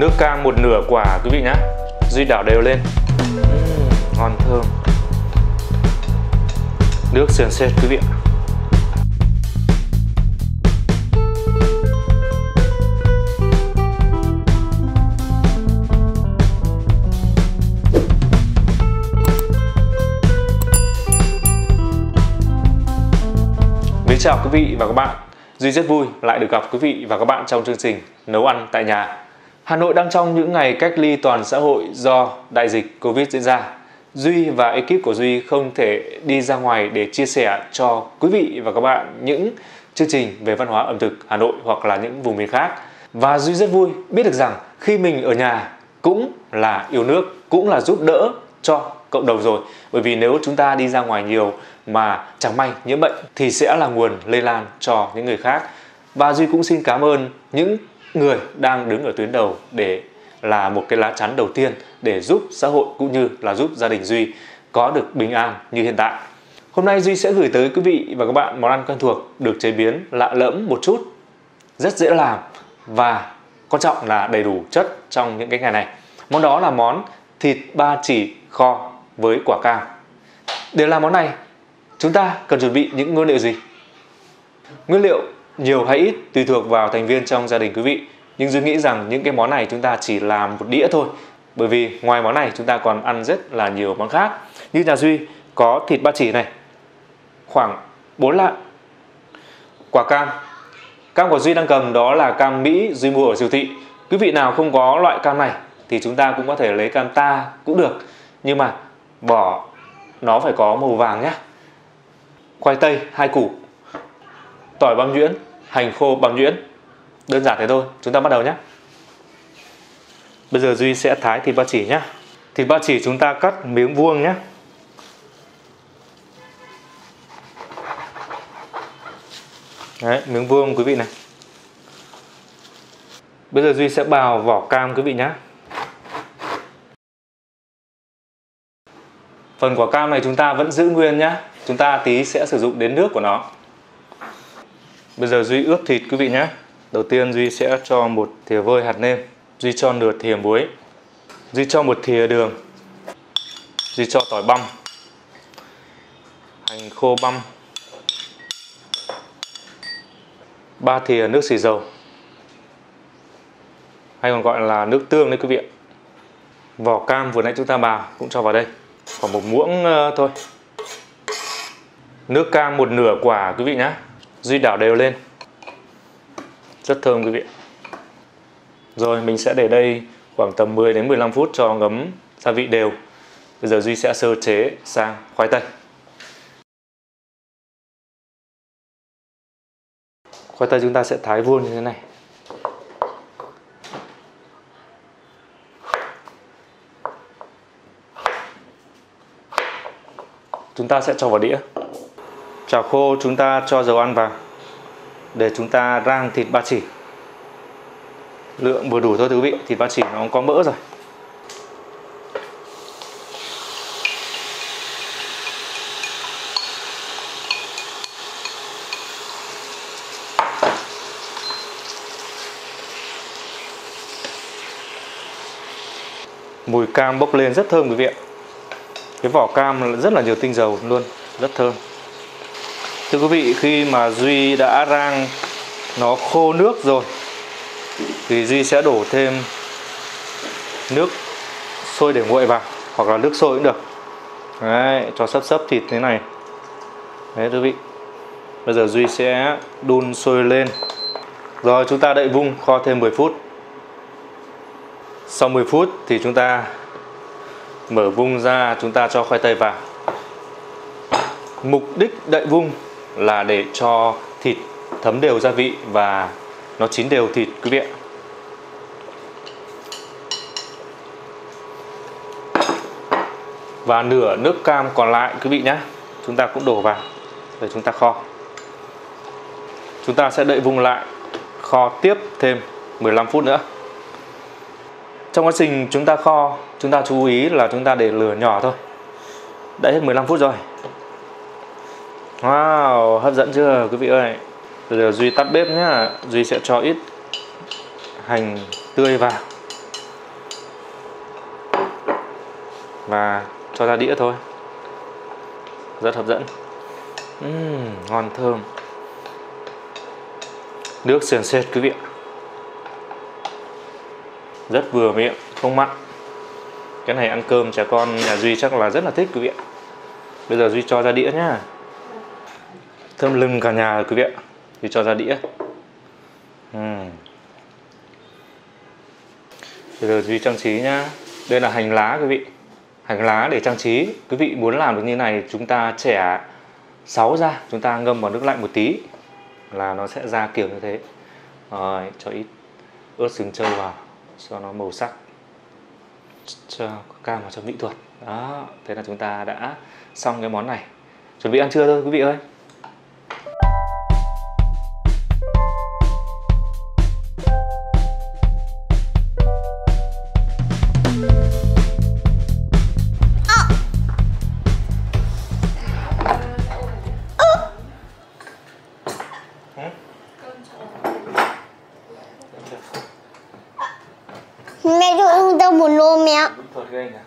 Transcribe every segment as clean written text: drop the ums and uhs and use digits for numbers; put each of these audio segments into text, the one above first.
Nước cam một nửa quả quý vị nhé. Duy đảo đều lên. Ngon thơm. Nước sườn sệt quý vị ạ. Mến chào quý vị và các bạn. Duy rất vui lại được gặp quý vị và các bạn trong chương trình Nấu ăn tại nhà. Hà Nội đang trong những ngày cách ly toàn xã hội do đại dịch Covid diễn ra. Duy và ekip của Duy không thể đi ra ngoài để chia sẻ cho quý vị và các bạn những chương trình về văn hóa ẩm thực Hà Nội hoặc là những vùng miền khác. Và Duy rất vui biết được rằng khi mình ở nhà cũng là yêu nước, cũng là giúp đỡ cho cộng đồng rồi. Bởi vì nếu chúng ta đi ra ngoài nhiều mà chẳng may nhiễm bệnh thì sẽ là nguồn lây lan cho những người khác. Và Duy cũng xin cảm ơn những người đang đứng ở tuyến đầu để là một cái lá chắn đầu tiên để giúp xã hội cũng như là giúp gia đình Duy có được bình an như hiện tại. Hôm nay Duy sẽ gửi tới quý vị và các bạn món ăn quen thuộc được chế biến lạ lẫm một chút, rất dễ làm và quan trọng là đầy đủ chất trong những cái ngày này. Món đó là món thịt ba chỉ kho với quả cam. Để làm món này, chúng ta cần chuẩn bị những nguyên liệu gì? Nguyên liệu nhiều hay ít tùy thuộc vào thành viên trong gia đình quý vị. Nhưng Duy nghĩ rằng những cái món này chúng ta chỉ làm một đĩa thôi. Bởi vì ngoài món này chúng ta còn ăn rất là nhiều món khác. Như nhà Duy có thịt ba chỉ này, khoảng 4 lạng. Quả cam. Cam của Duy đang cầm đó là cam Mỹ Duy mua ở siêu thị. Quý vị nào không có loại cam này thì chúng ta cũng có thể lấy cam ta cũng được. Nhưng mà vỏ nó phải có màu vàng nhé. Khoai tây 2 củ, tỏi băm nhuyễn, hành khô băm nhuyễn. Đơn giản thế thôi, chúng ta bắt đầu nhé. Bây giờ Duy sẽ thái thịt ba chỉ nhé. Thịt ba chỉ chúng ta cắt miếng vuông nhé. Đấy, miếng vuông quý vị này. Bây giờ Duy sẽ bào vỏ cam quý vị nhé. Phần quả cam này chúng ta vẫn giữ nguyên nhé. Chúng ta tí sẽ sử dụng đến nước của nó. Bây giờ Duy ướp thịt quý vị nhé. Đầu tiên Duy sẽ cho một thìa vơi hạt nêm. Duy cho nửa thìa muối. Duy cho một thìa đường. Duy cho tỏi băm, hành khô băm, 3 thìa nước xì dầu, hay còn gọi là nước tương đấy quý vị ạ. Vỏ cam vừa nãy chúng ta bào cũng cho vào đây, khoảng một muỗng thôi. Nước cam một nửa quả quý vị nhé. Duy đảo đều lên. Rất thơm quý vị. Rồi mình sẽ để đây khoảng tầm 10 đến 15 phút cho ngấm gia vị đều. Bây giờ Duy sẽ sơ chế sang khoai tây. Khoai tây chúng ta sẽ thái vuông như thế này. Chúng ta sẽ cho vào đĩa. Chảo khô chúng ta cho dầu ăn vào để chúng ta rang thịt ba chỉ. Lượng vừa đủ thôi quý vị, thịt ba chỉ nó có mỡ rồi. Mùi cam bốc lên rất thơm quý vị ạ. Cái vỏ cam rất là nhiều tinh dầu luôn, rất thơm. Thưa quý vị, khi mà Duy đã rang nó khô nước rồi thì Duy sẽ đổ thêm nước sôi để nguội vào, hoặc là nước sôi cũng được. Đấy, cho sấp thịt thế này. Đấy quý vị. Bây giờ Duy sẽ đun sôi lên. Rồi chúng ta đậy vung kho thêm 10 phút. Sau 10 phút thì chúng ta mở vung ra, chúng ta cho khoai tây vào. Mục đích đậy vung là để cho thịt thấm đều gia vị và nó chín đều thịt quý vị ạ. Và nửa nước cam còn lại quý vị nhé, chúng ta cũng đổ vào để chúng ta kho. Chúng ta sẽ đậy vung lại, kho tiếp thêm 15 phút nữa. Trong quá trình chúng ta kho, chúng ta chú ý là chúng ta để lửa nhỏ thôi. Đã hết 15 phút rồi. Wow, hấp dẫn chưa quý vị ơi. Bây giờ Duy tắt bếp nhá. Duy sẽ cho ít hành tươi vào. và cho ra đĩa thôi. Rất hấp dẫn. Ngon thơm. Nước sền sệt quý vị ạ. Rất vừa miệng, không mặn. Cái này ăn cơm trẻ con nhà Duy chắc là rất là thích quý vị ạ. Bây giờ Duy cho ra đĩa nhá. Thơm lừng cả nhà rồi quý vị ạ. Duy cho ra đĩa. Bây giờ Duy trang trí nhá. Đây là hành lá quý vị. Hành lá để trang trí. Quý vị muốn làm được như này, chúng ta chẻ 6 ra, chúng ta ngâm vào nước lạnh một tí là nó sẽ ra kiểu như thế. Rồi, cho ít ớt sừng trâu vào cho nó màu sắc, cho cam vào cho mỹ thuật. Đó, thế là chúng ta đã xong cái món này. Chuẩn bị ăn trưa thôi quý vị ơi. Mẹ cho Hương tao buồn nôn mẹ. Thuật cái anh à?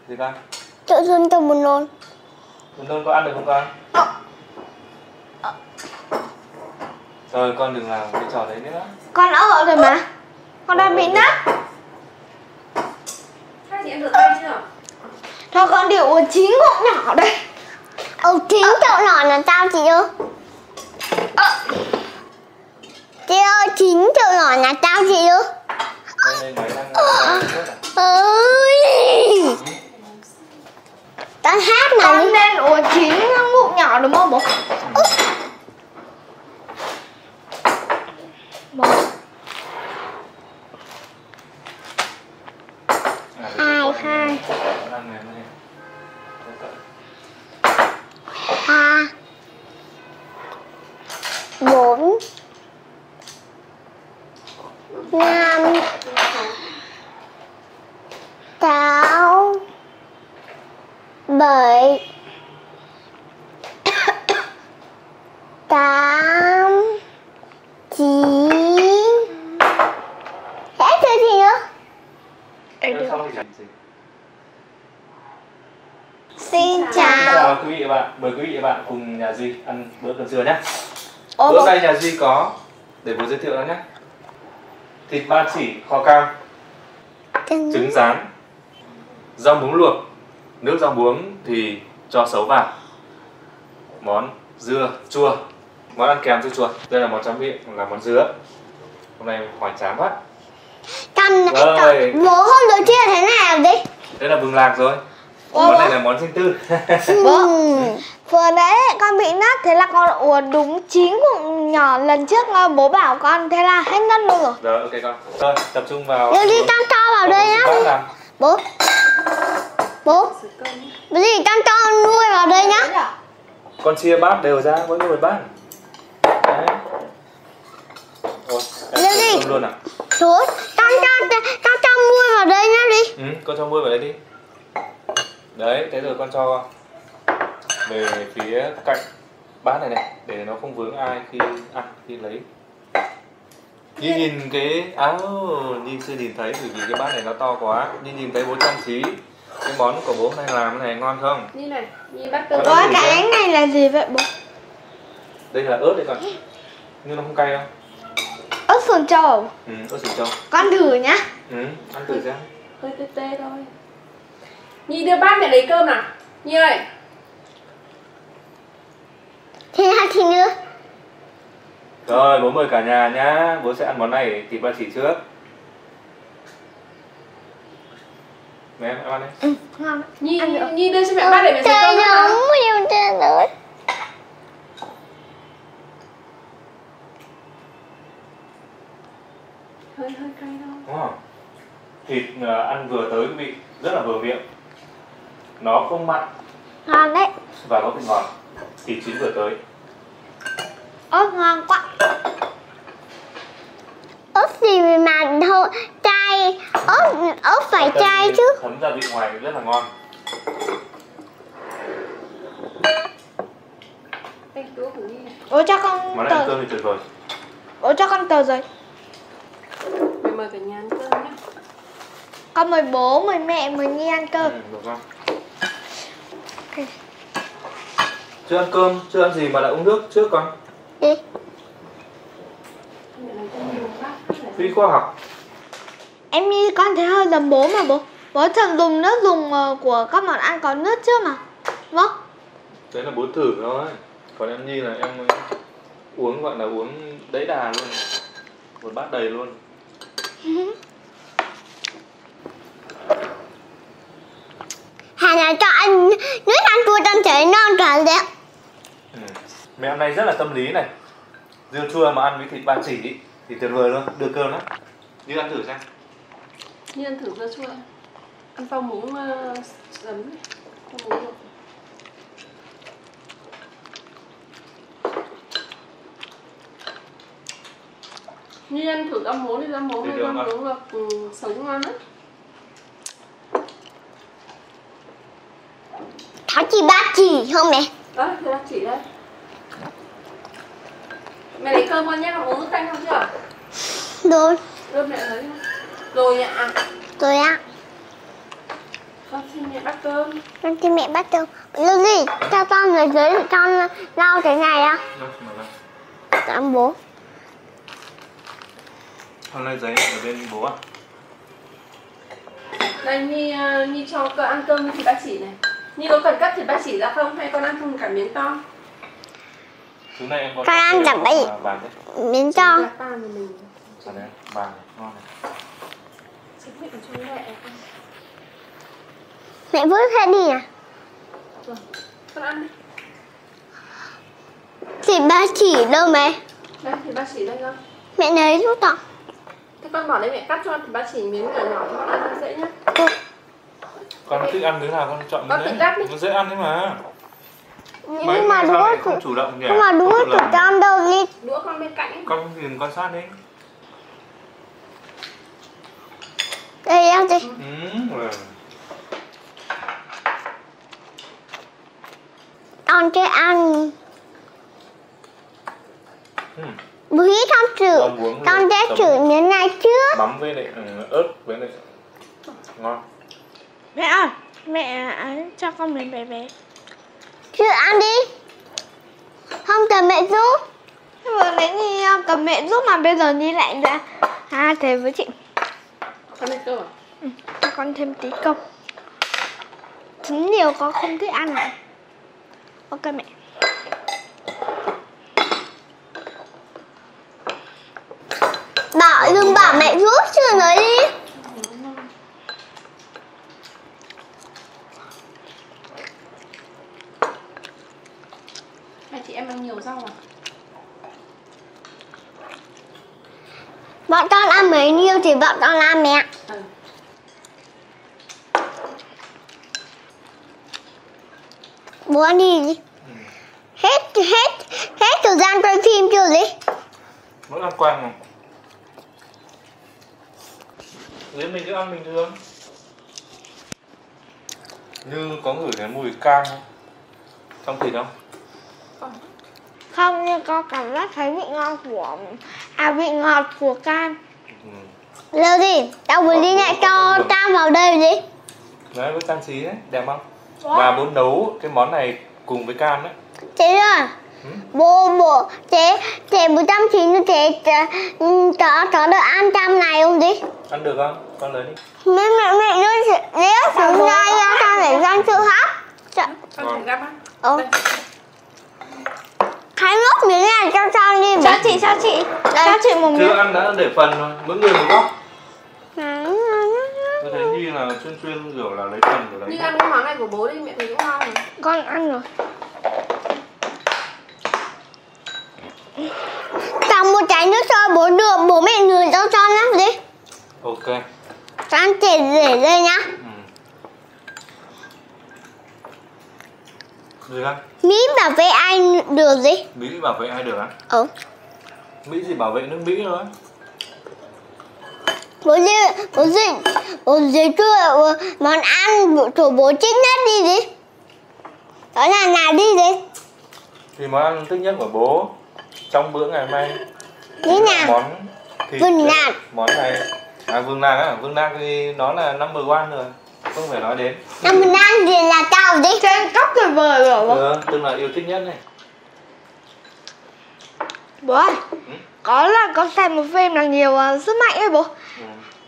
Gì con? Cho Hương tao buồn nôn. Buồn nôn có ăn được không con? Rồi con đừng làm cái trò đấy nữa. Con ở rồi mà. Con đang bị nát. Hai chị em rửa tay chưa? Thôi con điều uống 9 ngụm nhỏ đây. 9 chậu nhỏ là sao chị ơi? Chị ơi, 9 chậu nhỏ là sao chị ơi? Đây máy đang ơi. Con hát này. Con nên uống 9 ngụm nhỏ đúng không bố? Một, 2, 3, 4, 5, 6, 7, 8, 9. Hết chưa chị nữa? Xin chào quý vị và bạn, mời quý vị và bạn cùng nhà Duy ăn bữa cơm trưa nhé. Bố Bữa nay nhà Duy có, để bố giới thiệu đó nhé, thịt ba chỉ kho cam, trứng rán, rau muống luộc, nước rau muống thì cho sấu vào, món dưa chua, món ăn kèm dưa chua. Đây là món tráng miệng là món dứa. Hôm nay hoài chán quá. Rồi. Bố hôm đầu chia thế nào đi? Đây là vừng lạc rồi. Món này là món sinh tư. Bố, vừa nãy con bị nát, thế là con uống đúng 9 ngụm nhỏ lần trước bố bảo con, thế là hết nát luôn rồi. Rồi, ok con. Rồi, tập trung vào. Điều gì con cho vào đây nhá. Bố. Bố. Cái gì con cho nuôi vào đây nhá. Con chia bát đều ra, mỗi người một bát. Đấy. Ôi, đi luôn à? Thôi, con cho muôi vào đây nhá đi. Con cho muôi vào đây đi. Đấy, thế rồi con cho về phía cạnh bát này này, để nó không vướng ai khi ăn, khi lấy. Nhìn cái Nhi chưa nhìn thấy bởi vì cái bát này nó to quá. Nhi nhìn thấy bố trang trí cái món của bố hôm nay làm cái này ngon không? Nhi này, Nhi bắt cơm. Cái ánh này là gì vậy bố? Đây là ớt đấy con. Nhưng nó không cay đâu. Ớt sườn trâu. Ớt sườn trâu. Con thử nhá. Ăn thử xem. Hơi tê tê thôi. Nhi đưa bát mẹ lấy cơm nào. Nhi ơi. Thế hả chị nữa? Rồi, bố mời cả nhà nhá. Bố sẽ ăn món này thịt ba chỉ trước. Mẹ em ăn đi. Ngon. Nhi đưa cho mẹ bát để mẹ xay cơm nào. Nhiều trời ơi. Hơi cay thôi. Đúng không? Thịt ăn vừa tới quý vị, rất là vừa miệng. Nó không mặn. Ngon đấy. Và có vị ngọt. Thịt chín vừa tới. Ớt ngon quá. Ớt gì mà thôi cay. Ớt phải cay chứ. Thấm ra vị ngoài rất là ngon. Bố cho con Món này ăn cơm thì tuyệt vời. Bố cho con tờ giấy. Mày mời cả nhà ăn cơm nhá. Con mời bố, mời mẹ, mời Nhi ăn cơm. Được không? Chưa ăn cơm, chưa ăn gì mà lại uống nước trước con. Đi. Phi khoa học. Em nghĩ con thấy hơi giống bố mà bố. Bố thường dùng nước dùng của các món ăn có nước trước mà. Vâng. Đấy là bố thử thôi. Còn em Nhi là em uống gọi là uống đẫy đà luôn. Một bát đầy luôn. Hà là cho ăn nước ăn chua trong thể non tròn đấy. Mẹ hôm nay rất là tâm lý này. Dưa chua mà ăn với thịt ba chỉ thì tuyệt vời luôn, đưa cơm đó. Như ăn thử xem. Như ăn thử dưa chua. Ăn phao muống giấm. Phao muống. Như ăn thử rau muống đi, rau muống hay rau muống luộc sống ngon lắm. Thảo chỉ ba chỉ không mẹ? Đấy, thì bác chỉ đây. Mẹ lấy cơm con nhé, con uống nước canh không chưa? Rồi. Rồi mẹ lấy không? Rồi ạ. Rồi ạ. Con xin mẹ bắt cơm. Con xin mẹ bắt cơm. Lưu gì? Cho con người dưới con lau thế này á. Cảm bố. Hôm nay giấy ở bên bố à? Đây Nhi cho con ăn cơm thì bác chỉ này. Nhi có cần cắt thịt bác chỉ ra không? Hay con ăn không cả miếng to? Thứ này em có con ăn cả miếng to. Vàng thì mình. Vàng ngon này. Mẹ vứt hết đi à? Rồi, con ăn đi. Thì ba chỉ đâu mẹ? Đây thì bác chỉ đây con. Mẹ lấy giúp tao. Thế con bỏ đây mẹ cắt cho thì bác chỉ miếng nhỏ nhỏ cho con ăn dễ nhá. Con thích ăn miếng nào con chọn con miếng đấy. Nó dễ ăn đấy mà. Nhưng mà đúng không chủ động nhỉ? Nhưng mà đúng chủ con đâu đi. Đũa con bên cạnh ấy. Con nhìn quan sát đi. Đây em đi. Con chơi ăn. Bố con thử. Con sẽ thử miếng này trước. Mắm với lại ớt với lại ngon. Mẹ ơi, mẹ cho con miếng bé bé. Chưa ăn đi. Không cần mẹ giúp. Vừa nãy Nhi cầm mẹ giúp mà bây giờ Nhi lại ra thế với chị. Con lấy cơm à? Cho con thêm tí cơm. Trứng nhiều con không thích ăn à? Ok mẹ. Đừng bảo mẹ giúp chưa nói đi. Hai chị em ăn nhiều rau à? Bọn con ăn mấy nhiêu thì bọn con ăn mẹ. Bố ăn đi. Hết thời gian quay phim chưa gì? Vẫn ăn quanh mà. Dưới mình cứ ăn bình thường. Như có ngửi cái mùi cam không? Trong thịt không? Không, nhưng con cảm giác thấy vị ngon vị ngọt của cam. Lưu gì? Tao vừa đi lại cho cam vào đây gì? Đấy, với trang trí đấy, đẹp không? Và bố nấu cái món này cùng với cam đấy. Thế rồi. Bố thế 190 như thế cháu được ăn cam này không gì? Ăn được không? Con lấy đi. Mẹ nếu xuống đây con để răng chưa hấp. Con thử gắp á. Hãy ngốc miếng này cho con đi. Cho chị. Cho chị một miếng. Chưa ăn đã để phần thôi, mỗi người một góc. Tôi thấy Nhi là chuyên kiểu là lấy phần rồi đấy. Nhưng ăn cái món này của bố đi, mẹ thấy cũng ngon rồi. Con ăn rồi. Tặng một chai nước cho bố được, bố mẹ người cho nhá đi. Ok. Con chỉ để đây nhá. Gì đó? Mỹ bảo vệ ai được gì? Mỹ bảo vệ ai được á? Mỹ gì bảo vệ nước Mỹ thôi. Bố gì chưa món ăn của bố thích nhất đi gì? Đó là nào đi gì? Thì món ăn thích nhất của bố trong bữa ngày hôm nay Như nào? món thịt Vừng nạc. Món này vừng nạc á, vừng nạc thì nó là number one rồi. không phải nói đến. Mình ăn gì là tao đi. Trên cốc tuyệt vời rồi. Tức là yêu thích nhất này. Bố ơi, có xem một phim là nhiều sức mạnh ấy bố.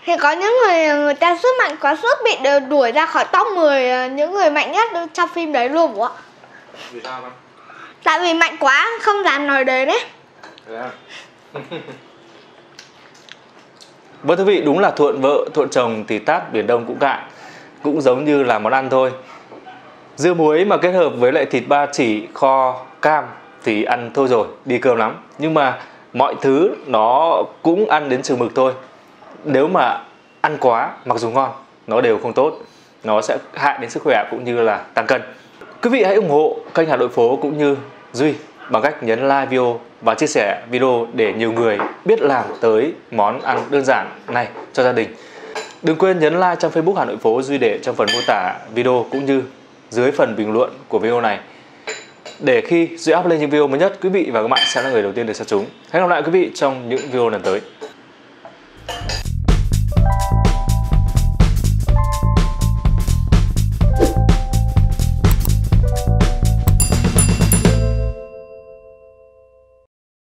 Thì có những người ta sức mạnh quá sức bị đuổi ra khỏi top 10 những người mạnh nhất trong phim đấy luôn bố ạ. Vì sao con? Tại vì mạnh quá không dám nói đến đấy. Vâng thưa quý vị, đúng là thuận vợ thuận chồng thì tát biển Đông cũng cạn. Cũng giống như là món ăn thôi. Dưa muối mà kết hợp với lại thịt ba chỉ, kho, cam thì ăn thôi rồi, đi cơm lắm. Nhưng mà mọi thứ nó cũng ăn đến chừng mực thôi. Nếu mà ăn quá, mặc dù ngon, nó đều không tốt. Nó sẽ hại đến sức khỏe cũng như là tăng cân. Quý vị hãy ủng hộ kênh Hà Nội Phố cũng như Duy bằng cách nhấn like video và chia sẻ video để nhiều người biết làm tới món ăn đơn giản này cho gia đình. Đừng quên nhấn like trang Facebook Hà Nội Phố Duy để trong phần mô tả video cũng như dưới phần bình luận của video này. Để khi Duy up lên những video mới nhất, quý vị và các bạn sẽ là người đầu tiên được xem chúng. Hẹn gặp lại quý vị trong những video lần tới.